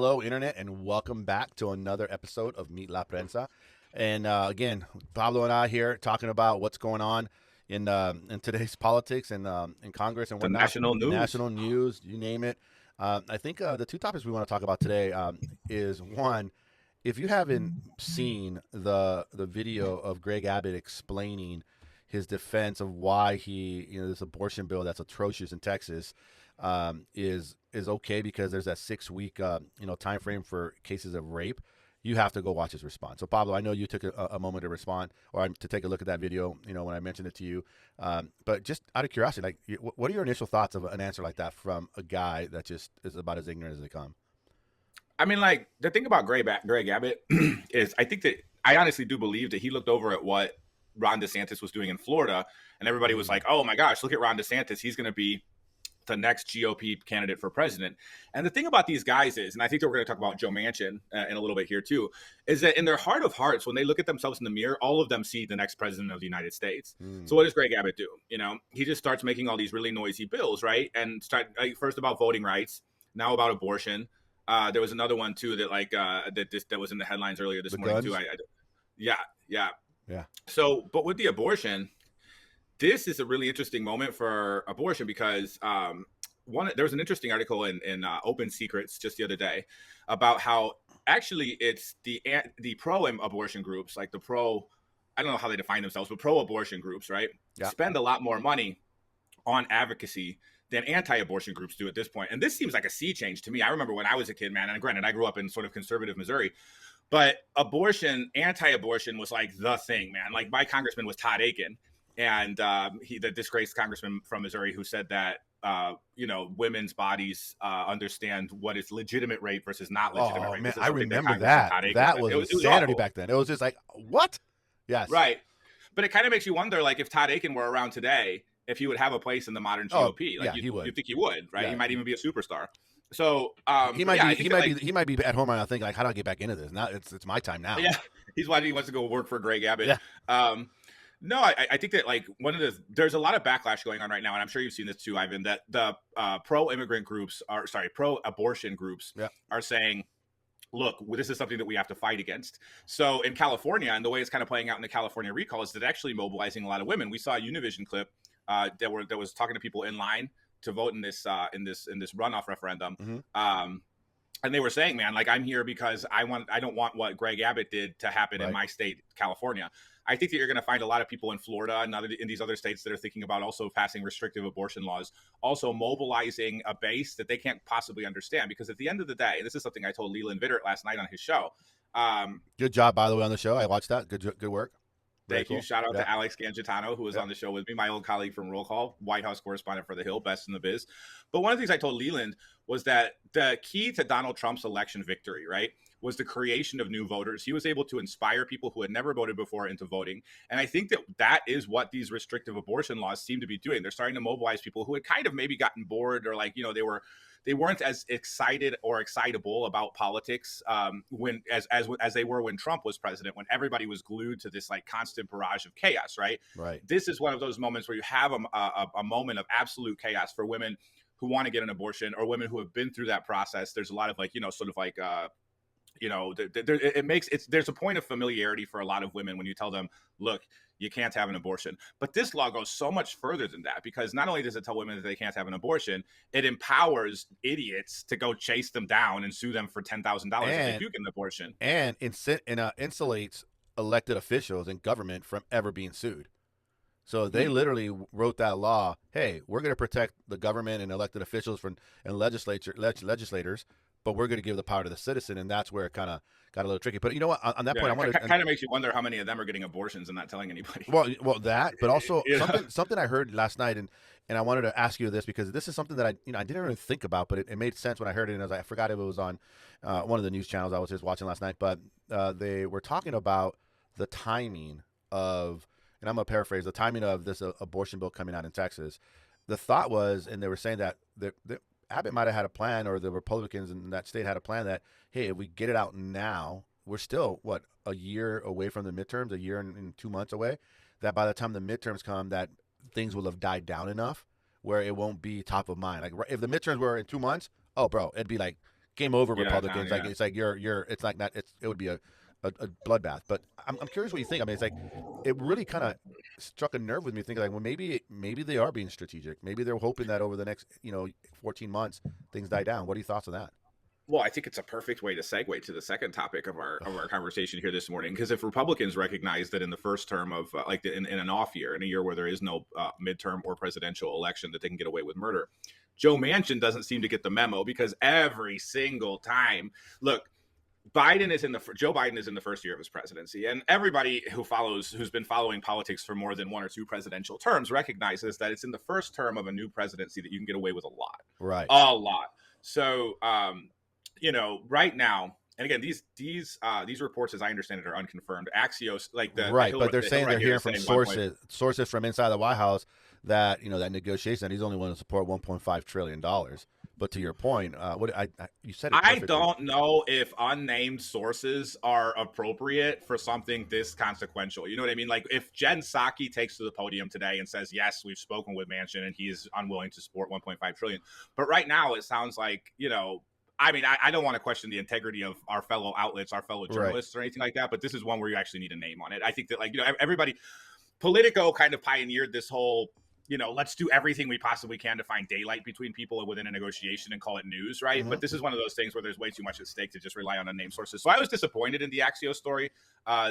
Hello, Internet, and welcome back to another episode of Meet La Prensa. And again, Pablo and I here talking about what's going on in today's politics and in Congress and The whatnot. national news. National news, you name it. I think the two topics we want to talk about today is one, if you haven't seen the video of Greg Abbott explaining his defense of why this abortion bill that's atrocious in Texas is okay because there's that 6-week time frame for cases of rape. You have to go watch his response. So Pablo, I know you took a moment to respond or to take a look at that video, when I mentioned it to you. But just out of curiosity, what are your initial thoughts of an answer like that from a guy that just is about as ignorant as they come? I mean, the thing about Greg Abbott is I honestly do believe that he looked over at what Ron DeSantis was doing in Florida, and everybody was like, oh my gosh, look at Ron DeSantis. He's going to be the next GOP candidate for president. And the thing about these guys is, and I think that we're going to talk about Joe Manchin in a little bit here too, is that in their heart of hearts, when they look at themselves in the mirror, all of them see the next president of the United States. So what does Greg Abbott do? He just starts making all these really noisy bills, right? And first about voting rights, now about abortion. There was another one too that was in the headlines earlier this morning too. Yeah. So, but with the abortion, this is a really interesting moment for abortion because there was an interesting article in Open Secrets just the other day about how actually it's the pro-abortion groups, like the pro, I don't know how they define themselves, but pro-abortion groups, right? Yeah. Spend a lot more money on advocacy than anti-abortion groups do at this point. And this seems like a sea change to me. I remember when I was a kid, man, and granted, I grew up in sort of conservative Missouri, but anti-abortion was like the thing, man. Like my congressman was Todd Aiken. And the disgraced congressman from Missouri who said that, women's bodies understand what is legitimate rape versus not legitimate rape. Man, I remember that. That was insanity back then. It was just like, what? Yes. Right. But it kind of makes you wonder, like, if Todd Aiken were around today, if he would have a place in the modern GOP. He would. You think he would, right? Yeah. He might even be a superstar. So he might be at home right now thinking, like, how do I get back into this? Now it's my time now. Yeah. He wants to go work for Greg Abbott. Yeah. No, I think that there's a lot of backlash going on right now, and I'm sure you've seen this too, Ivan, that the pro-abortion groups are saying, look, this is something that we have to fight against. So in California, and the way it's kind of playing out in the California recall is that actually mobilizing a lot of women. We saw a Univision clip that was talking to people in line to vote in this runoff referendum. Mm-hmm. And they were saying, man, like, I'm here because I don't want what Greg Abbott did to happen in my state, California. I think that you're going to find a lot of people in Florida and in these other states that are thinking about also passing restrictive abortion laws, also mobilizing a base that they can't possibly understand. Because at the end of the day, and this is something I told Leland Vittert last night on his show. Good job, by the way, on the show. I watched that. Good work. Thank you. Shout out to Alex Gangitano, who was on the show with me, my old colleague from Roll Call, White House correspondent for The Hill, best in the biz. But one of the things I told Leland was that the key to Donald Trump's election victory, right, was the creation of new voters. He was able to inspire people who had never voted before into voting. And I think that is what these restrictive abortion laws seem to be doing. They're starting to mobilize people who had kind of maybe gotten bored or they weren't as excited or excitable about politics as they were when Trump was president, when everybody was glued to this like constant barrage of chaos, right? Right. This is one of those moments where you have a moment of absolute chaos for women who want to get an abortion or women who have been through that process. There's a lot of there's a point of familiarity for a lot of women when you tell them, look, you can't have an abortion. But this law goes so much further than that, because not only does it tell women that they can't have an abortion, it empowers idiots to go chase them down and sue them for $10,000 if they do get an abortion. And insulates elected officials and government from ever being sued. So they literally wrote that law. Hey, we're going to protect the government and elected officials and legislators, but we're going to give the power to the citizen, and that's where it kind of got a little tricky. But you know what? On that point, I want to kind of makes you wonder how many of them are getting abortions and not telling anybody. Well, that, but also something I heard last night, and I wanted to ask you this because this is something that I didn't really think about, but it made sense when I heard it, and I forgot if it was on one of the news channels I was just watching last night. But they were talking about the timing of, and I'm gonna paraphrase, the timing of this abortion bill coming out in Texas. The thought was, and they were saying that Abbott might have had a plan, or the Republicans in that state had a plan that, hey, if we get it out now, we're still, a year away from the midterms, a year and 2 months away, that by the time the midterms come, that things will have died down enough where it won't be top of mind. Like if the midterms were in 2 months, oh, bro, it'd be like game over, Yeah, Republicans. yeah. It's like it's like that. It would be a bloodbath. But I'm curious what you think. I mean, it's like it really kind of struck a nerve with me, thinking like, well, maybe they are being strategic. Maybe they're hoping that over the next 14 months things die down. What are your thoughts on that? Well, I think it's a perfect way to segue to the second topic of our conversation here this morning. Because if Republicans recognize that in the first term of in an off year, in a year where there is no midterm or presidential election, that they can get away with murder, Joe Manchin doesn't seem to get the memo, because every single time, look, Joe Biden is in the first year of his presidency, and everybody who's been following politics for more than one or two presidential terms recognizes that it's in the first term of a new presidency that you can get away with a lot, Right? A lot. So, right now, and again, these reports, as I understand it, are unconfirmed. Axios, like but they're saying they're hearing from sources from inside the White House that that negotiation, that he's only willing to support $1.5 trillion. But to your point, you said it perfectly. I don't know if unnamed sources are appropriate for something this consequential. You know what I mean? Like if Jen Psaki takes to the podium today and says, yes, we've spoken with Manchin and he is unwilling to support $1.5 trillion. But right now it sounds like, I mean, I don't want to question the integrity of our fellow outlets, our fellow journalists, or anything like that. But this is one where you actually need a name on it. I think that, everybody, Politico kind of pioneered this whole, let's do everything we possibly can to find daylight between people within a negotiation and call it news, right? Mm-hmm. But this is one of those things where there's way too much at stake to just rely on unnamed sources. So I was disappointed in the Axios story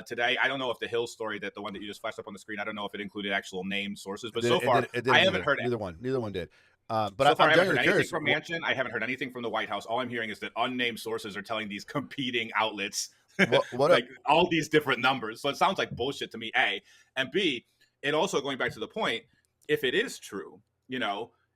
today. I don't know if the Hill story, the one that you just flashed up on the screen, I don't know if it included actual named sources. But so far, I haven't heard neither one did. But so far, I haven't heard anything from Manchin. I haven't heard anything from the White House. All I'm hearing is that unnamed sources are telling these competing outlets all these different numbers. So it sounds like bullshit to me, A. And B, it also, going back to the point, if it is true,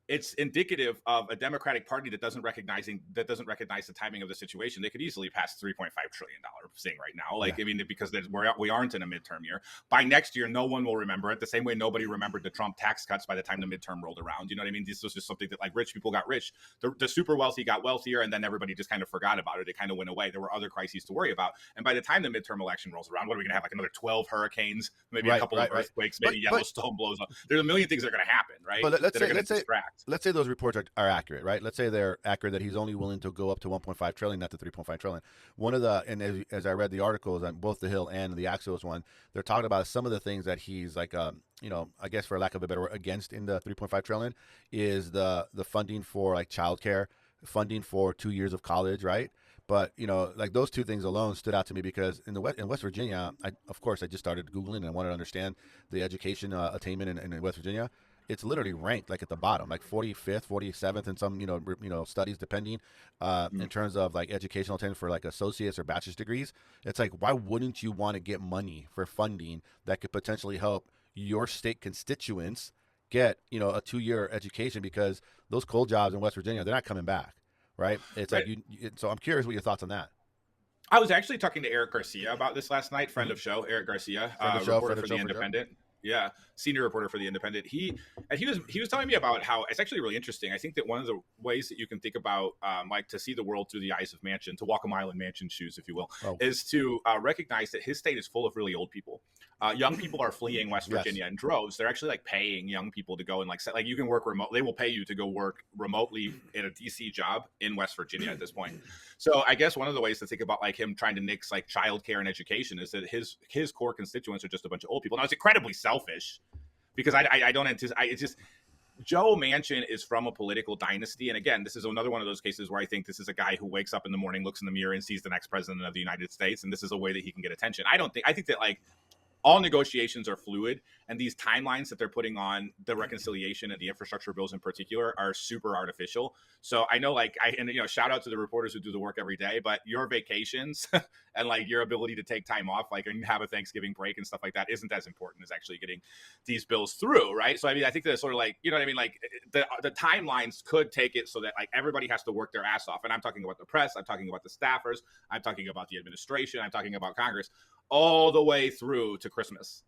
it's indicative of a Democratic Party that doesn't recognize the timing of the situation. They could easily pass $3.5 trillion thing right now. I mean, because we aren't in a midterm year. By next year, no one will remember it the same way nobody remembered the Trump tax cuts by the time the midterm rolled around. You know what I mean? This was just something that rich people got rich. The super wealthy got wealthier, and then everybody just kind of forgot about it. It kind of went away. There were other crises to worry about. And by the time the midterm election rolls around, what are we going to have? Like another 12 hurricanes, maybe a couple of earthquakes, maybe Yellowstone blows up. There's a million things that are going to happen, right? But let's say those reports are accurate, right? Let's say they're accurate, that he's only willing to go up to 1.5 trillion, not to 3.5 trillion. One of the, and as I read the articles on both the Hill and the Axios one, they're talking about some of the things that he's I guess for lack of a better word, against in the 3.5 trillion is the funding for childcare, funding for 2 years of college, right? But those two things alone stood out to me, because in West Virginia, I just started Googling and I wanted to understand the education attainment in West Virginia. It's literally ranked at the bottom, 45th, 47th in some studies, depending in terms of educational attainment for associates or bachelor's degrees. It's why wouldn't you want to get money for funding that could potentially help your state constituents get a 2-year education, because those coal jobs in West Virginia, they're not coming back, right? It's so I'm curious what your thoughts on that. I was actually talking to Eric Garcia about this last night, friend of show, Eric Garcia, reporter for The Independent. Yeah, senior reporter for The Independent. He was telling me about how it's actually really interesting. I think that one of the ways that you can think about to see the world through the eyes of Manchin, to walk a mile in Manchin's shoes, if you will, is to recognize that his state is full of really old people. Young people are fleeing West Virginia in droves. They're actually paying young people to go and you can work remote. They will pay you to go work remotely in a DC job in West Virginia at this point. So I guess one of the ways to think about him trying to nix childcare and education is that his core constituents are just a bunch of old people. Now it's incredibly selfish, because I don't anticipate. It's just Joe Manchin is from a political dynasty, and again, this is another one of those cases where I think this is a guy who wakes up in the morning, looks in the mirror, and sees the next president of the United States, and this is a way that he can get attention. I think that all negotiations are fluid, and these timelines that they're putting on the reconciliation and the infrastructure bills in particular are super artificial. So I know, shout out to the reporters who do the work every day, but your vacations and your ability to take time off, and have a Thanksgiving break and stuff like that isn't as important as actually getting these bills through, right? So I mean, I think that it's sort of you know what I mean? The timelines could take it so that everybody has to work their ass off. And I'm talking about the press, I'm talking about the staffers, I'm talking about the administration, I'm talking about Congress, all the way through to Christmas.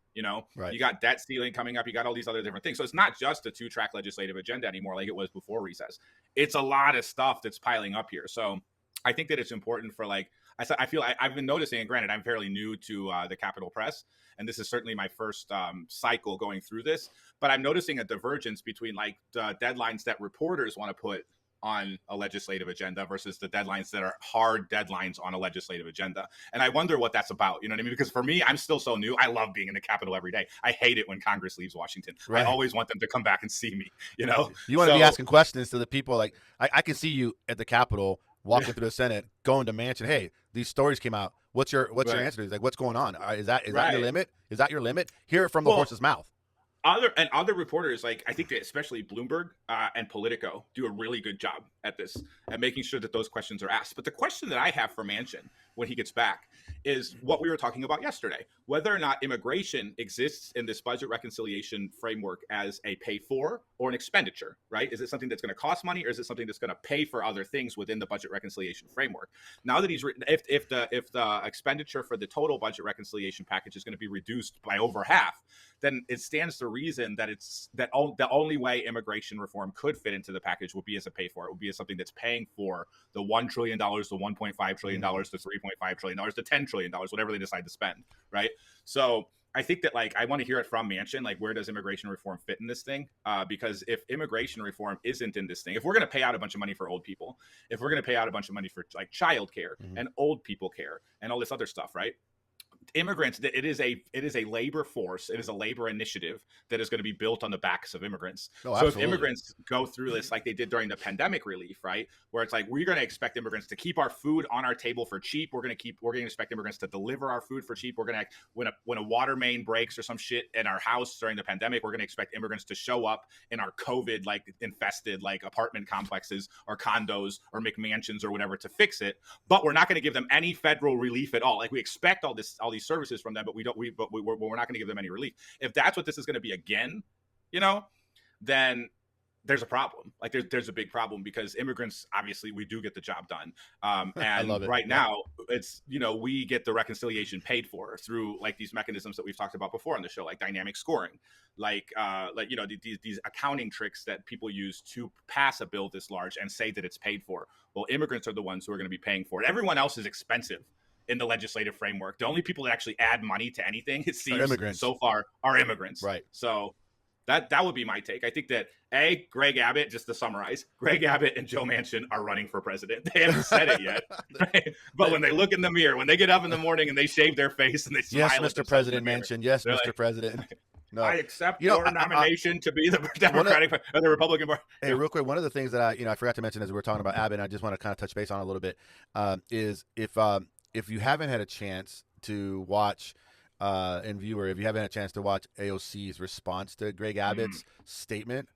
Right. You got debt ceiling coming up. You got all these other different things. So it's not just a 2-track legislative agenda anymore like it was before recess. It's a lot of stuff that's piling up here. So I think that it's important for I feel I've been noticing, and granted, I'm fairly new to the Capitol Press, and this is certainly my first cycle going through this, but I'm noticing a divergence between the deadlines that reporters want to put on a legislative agenda versus the deadlines that are hard deadlines on a legislative agenda. And I wonder what that's about. You know what I mean? Because for me, I'm still so new. I love being in the Capitol every day. I hate it when Congress leaves Washington. Right. I always want them to come back and see me, you know? You want to be asking questions to the people. Like, I can see you at the Capitol walking through the Senate, going to Manchin. Hey, these stories came out. What's your answer? He's like, what's going on? Is that your limit? Is that your limit? Hear it from the horse's mouth. Other reporters, like I think that especially Bloomberg and Politico do a really good job at this, at making sure that those questions are asked. But the question that I have for Manchin when he gets back is what we were talking about yesterday, whether or not immigration exists in this budget reconciliation framework as a pay for or an expenditure, right? Is it something that's going to cost money, or is it something that's going to pay for other things within the budget reconciliation framework? Now that he's written, if the expenditure for the total budget reconciliation package is going to be reduced by over half, then it stands to reason that the only way immigration reform could fit into the package would be as a pay for. It would be as something that's paying for the $1 trillion, the $1.5 trillion, the $3.5 trillion, the $10 trillion, whatever they decide to spend, right? So I think that, like, I want to hear it from Manchin, like, where does immigration reform fit in this thing? Because if immigration reform isn't in this thing, if we're going to pay out a bunch of money for old people, if we're going to pay out a bunch of money for like childcare and old people care and all this other stuff, right? Immigrants, it is a labor force, it is a labor initiative that is going to be built on the backs of immigrants. So if immigrants go through this like they did during the pandemic relief, right, where it's like we're going to expect immigrants to keep our food on our table for cheap, we're going to expect immigrants to deliver our food for cheap, we're going to, when a water main breaks or some shit in our house during the pandemic, we're going to expect immigrants to show up in our COVID like infested like apartment complexes or condos or McMansions or whatever to fix it, but we're not going to give them any federal relief at all. Like we expect all these services from them, but we're not going to give them any relief. If that's what this is going to be again, you know, then there's a problem. Like there's a big problem, because immigrants, obviously we do get the job done. And right now it's, you know, we get the reconciliation paid for through like these mechanisms that we've talked about before on the show, like dynamic scoring, like, you know, these accounting tricks that people use to pass a bill this large and say that it's paid for. Well, immigrants are the ones who are going to be paying for it. Everyone else is expensive in the legislative framework. The only people that actually add money to anything, it seems so far, are immigrants. Right. So that would be my take. I think that Greg Abbott, just to summarize, Greg Abbott and Joe Manchin are running for president. They haven't said it yet, right? But when they look in the mirror, when they get up in the morning and they shave their face and they smile, yes, Mr. President Manchin, yes, Mr. Like, President. No. I accept your nomination to be the Democratic or the Republican Party. Hey, real quick, one of the things that I forgot to mention as we were talking about Abbott, and I just want to kind of touch base on a little bit, is if you haven't had a chance to watch, if you haven't had a chance to watch AOC's response to Greg Abbott's statement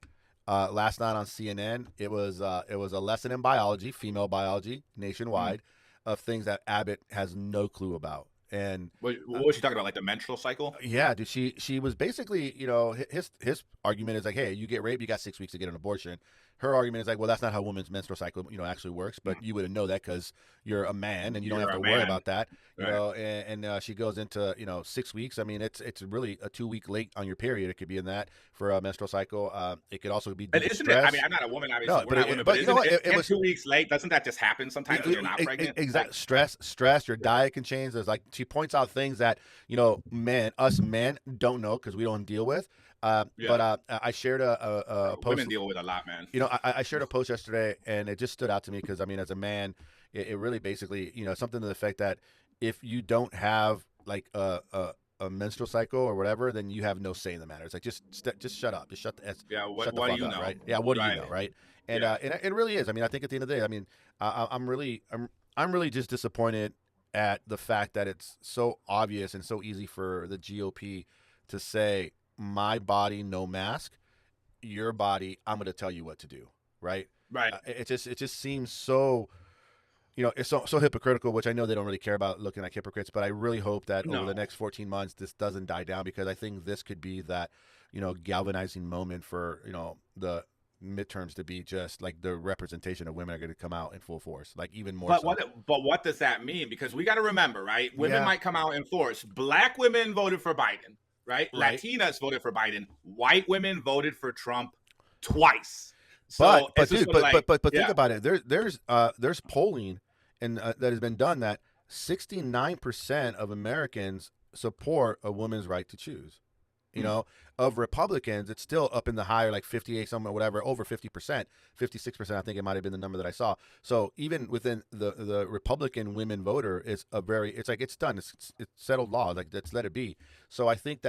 last night on CNN, it was a lesson in biology, female biology, nationwide, of things that Abbott has no clue about. And what was she talking about, like the menstrual cycle? Yeah, dude. She was basically, you know, his argument is like, hey, you get raped, you got 6 weeks to get an abortion. Her argument is like, well, that's not how women's menstrual cycle, you know, actually works. But you wouldn't know that because you're a man and you don't have to worry about that. You know, and she goes into, you know, 6 weeks. I mean, it's really a 2 week late on your period. It could be in that for a menstrual cycle. It could also be due to stress. I mean, I'm not a woman, obviously. We're not women, but you know what? It was 2 weeks late. Doesn't that just happen sometimes when you're not pregnant? Exactly. Stress. Your diet can change. There's like, she points out things that, you know, us men don't know because we don't deal with. But I shared a post. Women deal with a lot, man. You know, I shared a post yesterday, and it just stood out to me because, I mean, as a man, it really basically, you know, something to the effect that if you don't have like a menstrual cycle or whatever, then you have no say in the matter. It's like just shut up, just shut the shut the fuck up, right? Yeah, what do you know, right? And and it really is. I mean, I think at the end of the day, I mean, I'm really just disappointed at the fact that it's so obvious and so easy for the GOP to say, my body, no mask, your body, I'm going to tell you what to do. Right. It just seems so, you know, it's so hypocritical, which I know they don't really care about looking like hypocrites, but I really hope that over the next 14 months, this doesn't die down, because I think this could be that, you know, galvanizing moment for, you know, the midterms to be just like the representation of women are going to come out in full force, like even more. But what does that mean? Because we got to remember, right? Women might come out in force. Black women voted for Biden. Right? Latinas voted for Biden. White women voted for Trump twice. So but think about it. There's polling and that has been done that 69% of Americans support a woman's right to choose. You know, of Republicans, it's still up in the higher, like 58, somewhere, whatever, over 50%, 56%. I think it might have been the number that I saw. So even within the Republican women voter is it's like, it's done. It's settled law. Like, let's let it be. So I think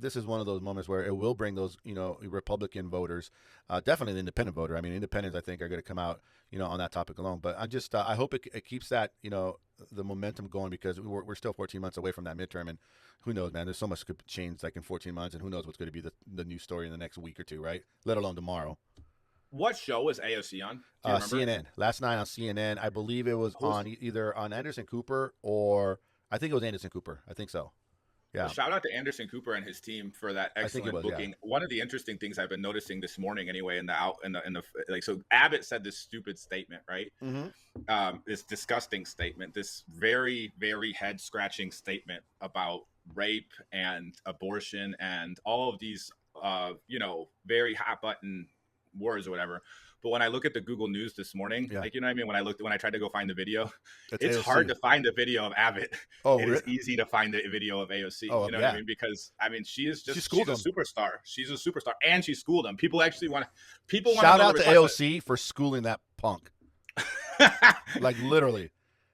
this is one of those moments where it will bring those, Republican voters, definitely the independent voter. I mean, independents, I think, are going to come out, on that topic alone. But I hope it keeps that, the momentum going, because we're still 14 months away from that midterm. And who knows, man, there's so much could change like in 14 months. And who knows what's going to be the news story in the next week or two, right? Let alone tomorrow. What show was AOC on? CNN. Last night on CNN. I believe it was either on Anderson Cooper, or I think it was Anderson Cooper. I think so. Yeah. Well, shout out to Anderson Cooper and his team for that excellent booking. Yeah. One of the interesting things I've been noticing this morning, anyway, so Abbott said this stupid statement, right? Mm-hmm. This disgusting statement, this very, very head scratching statement about rape and abortion and all of these, very hot button words or whatever. But when I look at the Google News this morning, like, you know what I mean? When I tried to go find the video, it's AOC. Hard to find a video of Abbott. It is easy to find the video of AOC. What I mean? Because she's a superstar. She's a superstar, and she schooled them. People actually want to. Shout out to AOC for schooling that punk. Like, literally.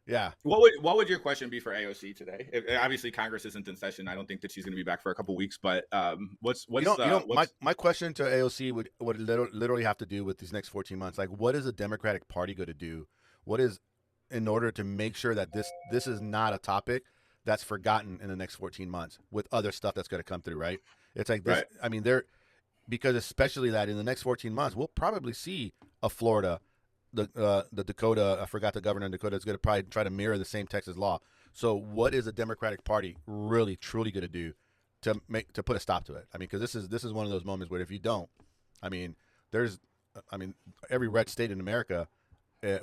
Yeah. What would your question be for AOC today? Obviously, Congress isn't in session. I don't think that she's going to be back for a couple of weeks. But my question to AOC would literally have to do with these next 14 months. Like, what is the Democratic Party going to do? What is, in order to make sure that this is not a topic that's forgotten in the next 14 months with other stuff that's going to come through, right? It's like this. Right. I mean, because especially that in the next 14 months, we'll probably see a Florida. The Dakota, I forgot the governor in Dakota, is going to probably try to mirror the same Texas law. So what is the Democratic Party really, truly going to do to put a stop to it? I mean, because this is one of those moments where if you don't, every red state in America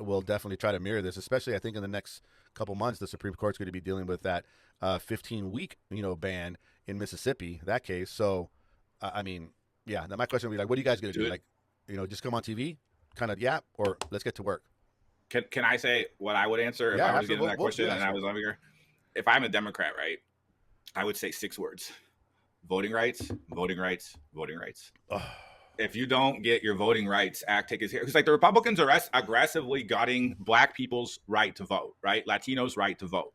will definitely try to mirror this, especially I think in the next couple months, the Supreme Court's going to be dealing with that 15-week, ban in Mississippi, that case. So, now my question would be like, what are you guys going to do? Like, just come on TV? Kind of or let's get to work. Can I say what I would answer if I was getting that question and I was over here? If I'm a Democrat, right, I would say 6 words: voting rights, voting rights, voting rights. If you don't get your voting rights act taken here, because like the Republicans are aggressively gutting Black people's right to vote, right, Latinos' right to vote,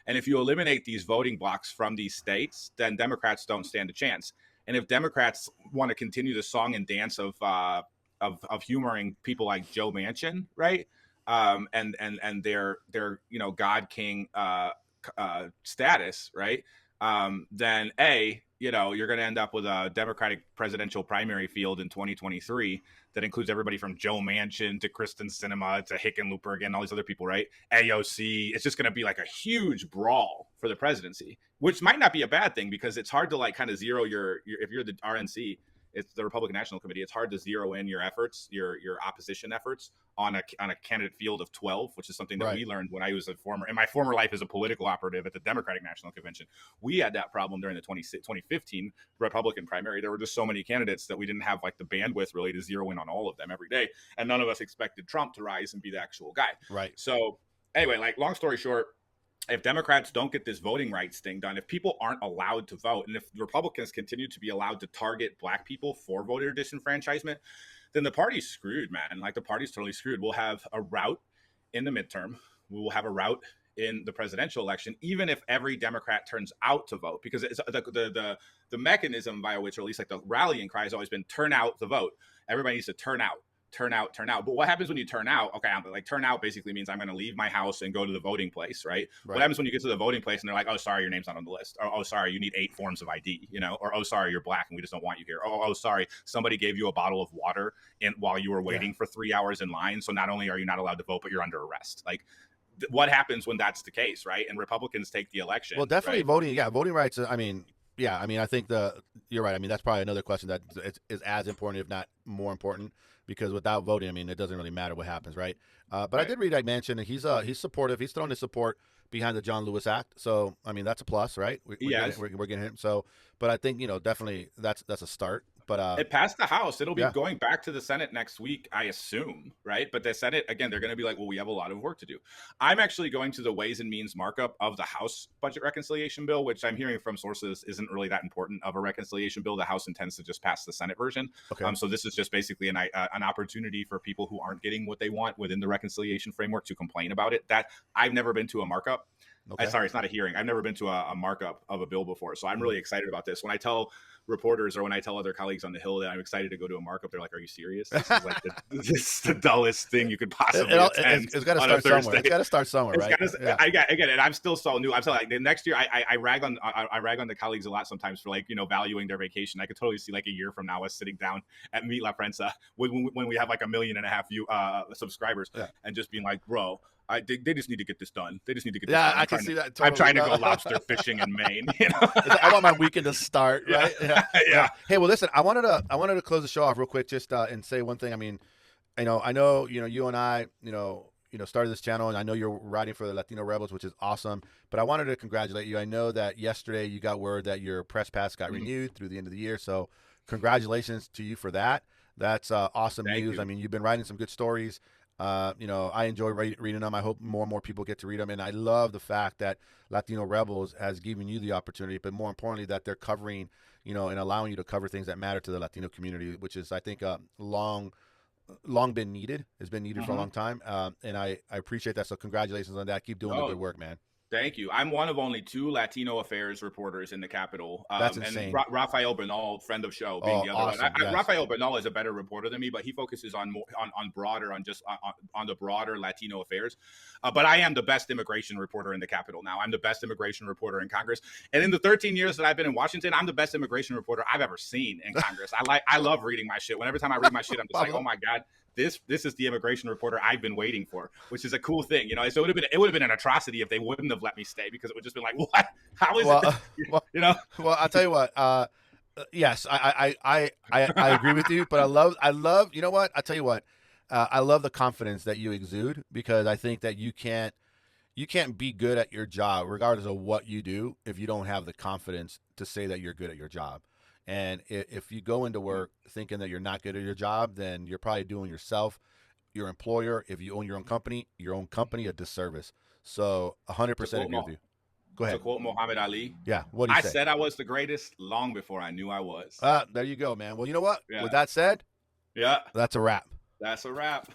and if you eliminate these voting blocks from these states, then Democrats don't stand a chance. And if Democrats want to continue the song and dance of humoring people like Joe Manchin, right? And their God King status, right? Then you're going to end up with a Democratic presidential primary field in 2023 that includes everybody from Joe Manchin to Kristen Sinema to Hickenlooper, again, all these other people, right? AOC. It's just going to be like a huge brawl for the presidency, which might not be a bad thing, because it's hard to like kind of zero your if you're the RNC, it's the Republican National Committee. It's hard to zero in your efforts, your opposition efforts on a candidate field of 12, which is something that we learned when I was in my former life as a political operative at the Democratic National Convention. We had that problem during the 2015 Republican primary. There were just so many candidates that we didn't have like the bandwidth really to zero in on all of them every day. And none of us expected Trump to rise and be the actual guy. Right. So anyway, like long story short, if Democrats don't get this voting rights thing done, if people aren't allowed to vote, and if Republicans continue to be allowed to target Black people for voter disenfranchisement, then the party's screwed, man. Like the party's totally screwed. We'll have a rout in the midterm. We will have a rout in the presidential election, even if every Democrat turns out to vote, because it's the mechanism by which, or at least like the rallying cry, has always been turn out the vote. Everybody needs to turn out. But what happens when you turn out? Okay, turn out basically means I'm going to leave my house and go to the voting place, right? What happens when you get to the voting place and they're like, oh, sorry, your name's not on the list. Or, oh, sorry, you need 8 forms of ID, Or, oh, sorry, you're Black and we just don't want you here. Oh, sorry, somebody gave you a bottle of water while you were waiting for 3 hours in line. So not only are you not allowed to vote, but you're under arrest. Like, what happens when that's the case, right? And Republicans take the election. Well, definitely voting. Yeah, voting rights. I think you're right. I mean, that's probably another question that is as important, if not more important, because without voting, it doesn't really matter what happens, right? But I did read like Manchin, and he's supportive. He's throwing his support behind the John Lewis Act. So, that's a plus, right? We're getting him. So, but I think, definitely that's a start. But it passed the House. It'll be yeah. going back to the Senate next week, I assume, right? But the Senate, again, they're going to be like, well, we have a lot of work to do. I'm actually going to the Ways and Means markup of the House budget reconciliation bill, which I'm hearing from sources isn't really that important of a reconciliation bill. The House intends to just pass the Senate version. Okay. So this is just basically an opportunity for people who aren't getting what they want within the reconciliation framework to complain about it. That I've never been to a markup. Okay. Sorry, it's not a hearing. I've never been to a markup of a bill before. So I'm really excited about this. When I tell reporters or when I tell other colleagues on the Hill that I'm excited to go to a markup, they're like, are you serious? This is like this is the dullest thing you could possibly attend. It's got to start somewhere. It's got to start somewhere, right? Again, and I'm still so new. I'm still like, the next year I rag on the colleagues a lot sometimes for like, valuing their vacation. I could totally see like a year from now us sitting down at Meet La Prensa when we have like 1.5 million subscribers and just being like, bro, they just need to get this done. They just need to get this done. I can see that. Totally. I'm trying to go lobster fishing in Maine. I want my weekend to start, right? Yeah. Hey, well, listen, I wanted to close the show off real quick, just and say one thing. I mean, I know, you and I, started this channel, and I know you're writing for the Latino Rebels, which is awesome. But I wanted to congratulate you. I know that yesterday you got word that your press pass got renewed through the end of the year. So congratulations to you for that. That's awesome news. I mean, you've been writing some good stories. I enjoy reading them. I hope more and more people get to read them. And I love the fact that Latino Rebels has given you the opportunity, but more importantly, that they're covering, and allowing you to cover things that matter to the Latino community, which is, I think, long been needed. Has been needed for a long time. And I appreciate that. So congratulations on that. Keep doing the good work, man. Thank you. I'm one of only 2 Latino affairs reporters in the Capitol. That's insane. And Rafael Bernal, friend of show, being the other one. Yes. Rafael Bernal is a better reporter than me, but he focuses on the broader Latino affairs. But I am the best immigration reporter in the Capitol now. I'm the best immigration reporter in Congress. And in the 13 years that I've been in Washington, I'm the best immigration reporter I've ever seen in Congress. I love reading my shit. Whenever time I read my shit, I'm just like, oh my God. This is the immigration reporter I've been waiting for, which is a cool thing, So it would have been an atrocity if they wouldn't have let me stay, because it would just been like, what? How is it? Well, I'll tell you what. Yes, I agree with you, but I love. You know what? I'll tell you what. I love the confidence that you exude, because I think that you can't be good at your job, regardless of what you do, if you don't have the confidence to say that you're good at your job. And if you go into work thinking that you're not good at your job, then you're probably doing yourself, your employer, if you own your own company a disservice. So 100% agree with you. Go ahead. To quote Muhammad Ali. Yeah. What do you say? I said I was the greatest long before I knew I was. There you go, man. Well, you know what? Yeah. With that said, yeah, that's a wrap. That's a wrap.